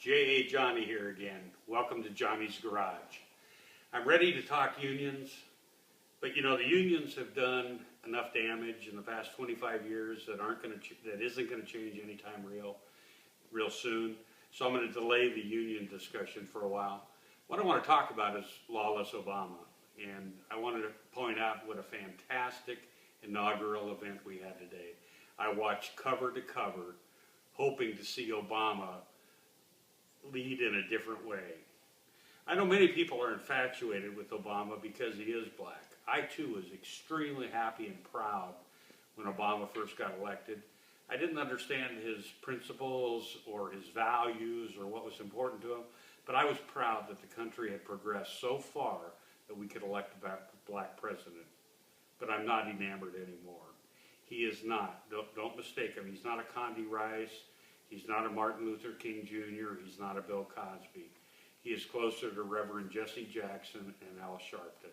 J.A. Johnny here again. Welcome to Johnny's Garage. I'm ready to talk unions, but you know the unions have done enough damage in the past 25 years that isn't going to change anytime real soon. So I'm going to delay the union discussion for a while. What I want to talk about is Lawless Obama, and I wanted to point out what a fantastic inaugural event we had today. I watched cover to cover, hoping to see Obama lead in a different way. I know many people are infatuated with Obama because he is black. I too was extremely happy and proud when Obama first got elected. I didn't understand his principles or his values or what was important to him, but I was proud that the country had progressed so far that we could elect a black president. But I'm not enamored anymore. He is not. Don't mistake him. He's not a Condi Rice. He's not a Martin Luther King Jr. He's not a Bill Cosby. He is closer to Reverend Jesse Jackson and Al Sharpton.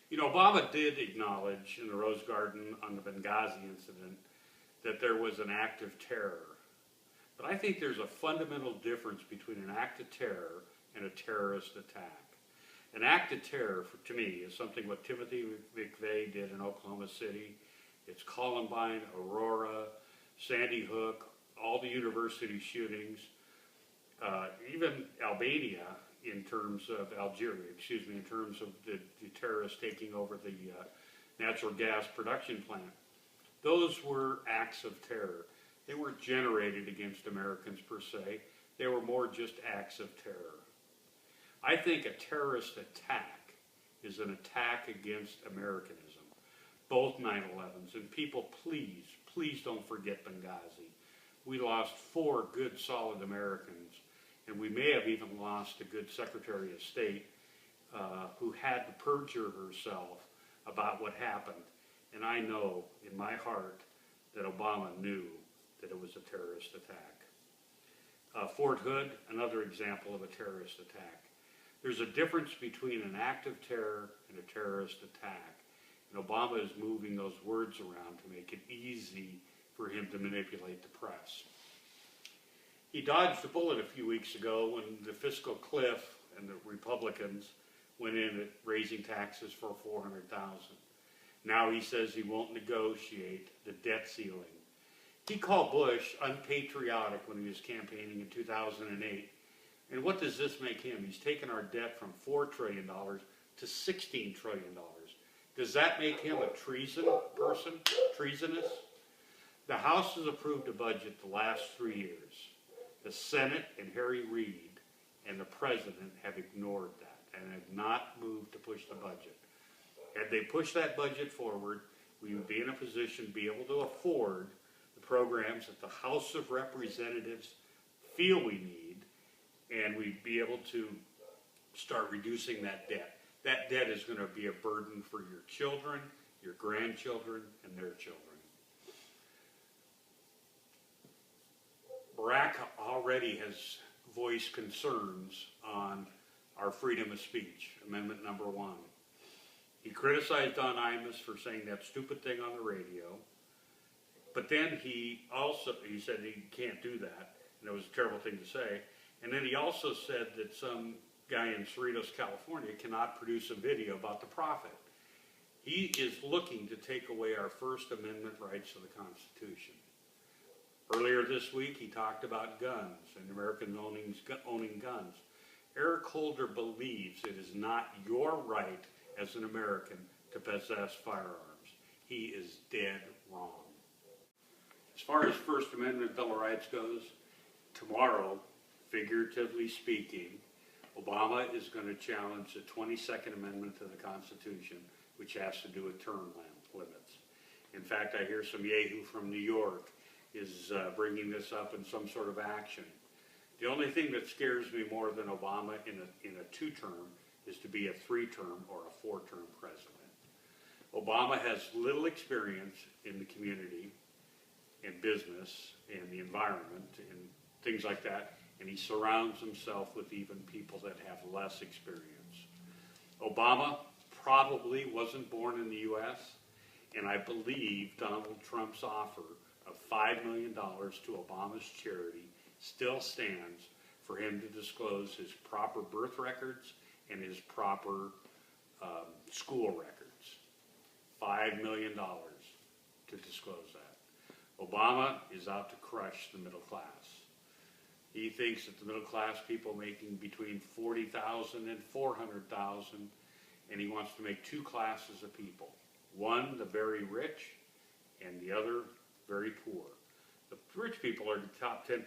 You know, Obama did acknowledge in the Rose Garden on the Benghazi incident that there was an act of terror. But I think there's a fundamental difference between an act of terror and a terrorist attack. An act of terror, to me, is something what Timothy McVeigh did in Oklahoma City. It's Columbine, Aurora, Sandy Hook, all the university shootings, even Albania in terms of Algeria, in terms of the terrorists taking over the natural gas production plant. Those were acts of terror. They weren't generated against Americans per se. They were more just acts of terror. I think a terrorist attack is an attack against Americanism, both 9/11s. And people, please don't forget Benghazi. We lost 4 good, solid Americans, and we may have even lost a good Secretary of State who had to perjure herself about what happened. And I know in my heart that Obama knew that it was a terrorist attack. Fort Hood, another example of a terrorist attack. There's a difference between an act of terror and a terrorist attack. And Obama is moving those words around to make it easy for him to manipulate the press. He dodged a bullet a few weeks ago when the fiscal cliff and the Republicans went in at raising taxes for $400,000. Now he says he won't negotiate the debt ceiling. He called Bush unpatriotic when he was campaigning in 2008. And what does this make him? He's taken our debt from $4 trillion to $16 trillion. Does that make him a treasonous? The House has approved a budget the last 3 years. The Senate and Harry Reid and the President have ignored that and have not moved to push the budget. Had they pushed that budget forward, we would be in a position to be able to afford the programs that the House of Representatives feel we need, and we'd be able to start reducing that debt. That debt is going to be a burden for your children, your grandchildren, and their children. Barack already has voiced concerns on our freedom of speech, Amendment number 1. He criticized Don Imus for saying that stupid thing on the radio, but then he said he can't do that, and it was a terrible thing to say. And then he also said that some guy in Cerritos, California cannot produce a video about the prophet. He is looking to take away our First Amendment rights to the Constitution. Earlier this week, he talked about guns and Americans owning guns. Eric Holder believes it is not your right as an American to possess firearms. He is dead wrong. As far as First Amendment Bill of Rights goes, tomorrow, figuratively speaking, Obama is going to challenge the 22nd Amendment to the Constitution, which has to do with term limits. In fact, I hear some yahoo from New York is bringing this up in some sort of action. The only thing that scares me more than Obama in a 2-term is to be a 3-term or a 4-term president. Obama has little experience in the community, in business, in the environment, and things like that, and he surrounds himself with even people that have less experience. Obama probably wasn't born in the U.S., and I believe Donald Trump's offer of $5 million to Obama's charity still stands for him to disclose his proper birth records and his proper school records. $5 million to disclose that. Obama is out to crush the middle class. He thinks that the middle class people making between $40,000 and $400,000, and he wants to make two classes of people. One, the very rich, and the other, very poor. The rich people are the top 10%.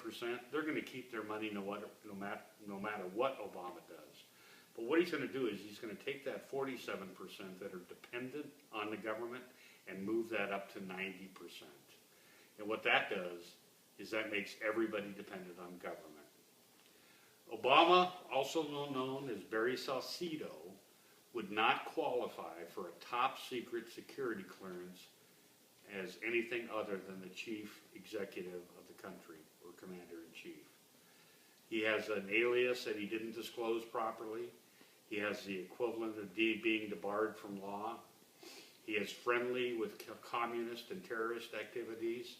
They're going to keep their money no matter what Obama does. But what he's going to do is he's going to take that 47% that are dependent on the government and move that up to 90%. And what that does is that makes everybody dependent on government. Obama, also known as Barry Salcedo, would not qualify for a top secret security clearance as anything other than the chief executive of the country or commander-in-chief. He has an alias that he didn't disclose properly. He has the equivalent of being debarred from law. He is friendly with communist and terrorist activities,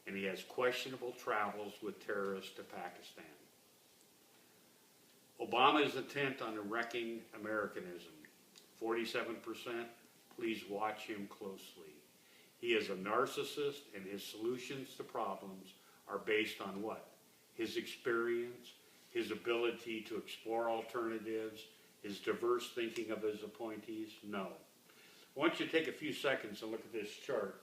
and he has questionable travels with terrorists to Pakistan. Obama is intent on wrecking Americanism. 47%, please watch him closely. He is a narcissist, and his solutions to problems are based on what? His experience, his ability to explore alternatives, his diverse thinking of his appointees? No. I want you to take a few seconds and look at this chart.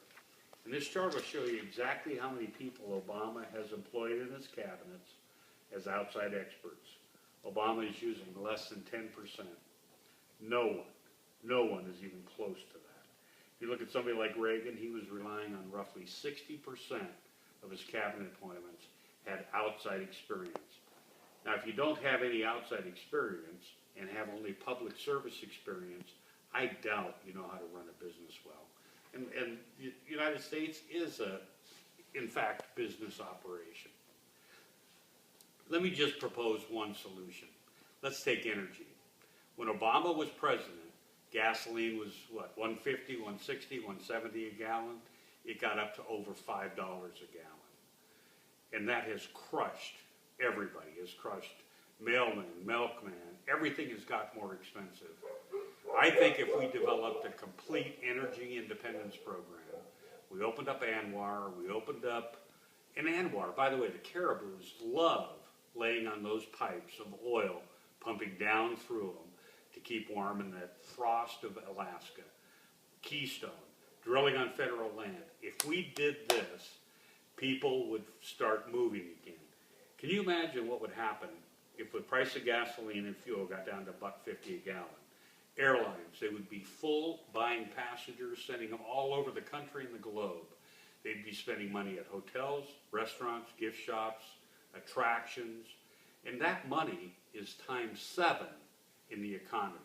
And this chart will show you exactly how many people Obama has employed in his cabinets as outside experts. Obama is using less than 10%. No one is even close to that. If you look at somebody like Reagan, he was relying on roughly 60% of his cabinet appointments had outside experience. Now, if you don't have any outside experience and have only public service experience, I doubt you know how to run a business well. And the United States is in fact, business operation. Let me just propose one solution. Let's take energy. When Obama was president, gasoline was what, $1.50, $1.60, $1.70 a gallon? It got up to over $5 a gallon. And that has crushed everybody. Has crushed mailman, milkman. Everything has got more expensive. I think if we developed a complete energy independence program, we opened up Anwar, in Anwar, by the way, the Caribous love laying on those pipes of oil, pumping down through them to keep warm in that frost of Alaska. Keystone, drilling on federal land. If we did this, people would start moving again. Can you imagine what would happen if the price of gasoline and fuel got down to $1.50 a gallon? Airlines, they would be full, buying passengers, sending them all over the country and the globe. They'd be spending money at hotels, restaurants, gift shops, attractions, and that money is times 7 in the economy.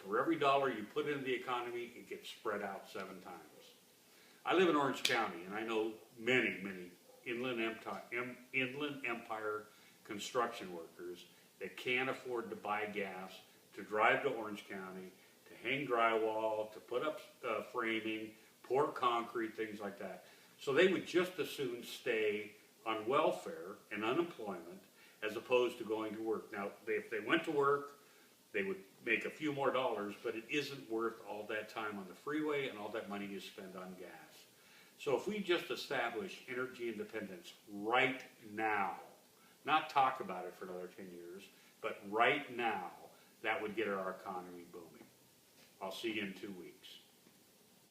For every dollar you put into the economy, it gets spread out 7 times. I live in Orange County, and I know many Inland Empire construction workers that can't afford to buy gas, to drive to Orange County, to hang drywall, to put up framing, pour concrete, things like that. So they would just as soon stay on welfare and unemployment as opposed to going to work. Now, if they went to work, they would make a few more dollars, but it isn't worth all that time on the freeway and all that money you spend on gas. So if we just establish energy independence right now, not talk about it for another 10 years, but right now, that would get our economy booming. I'll see you in 2 weeks.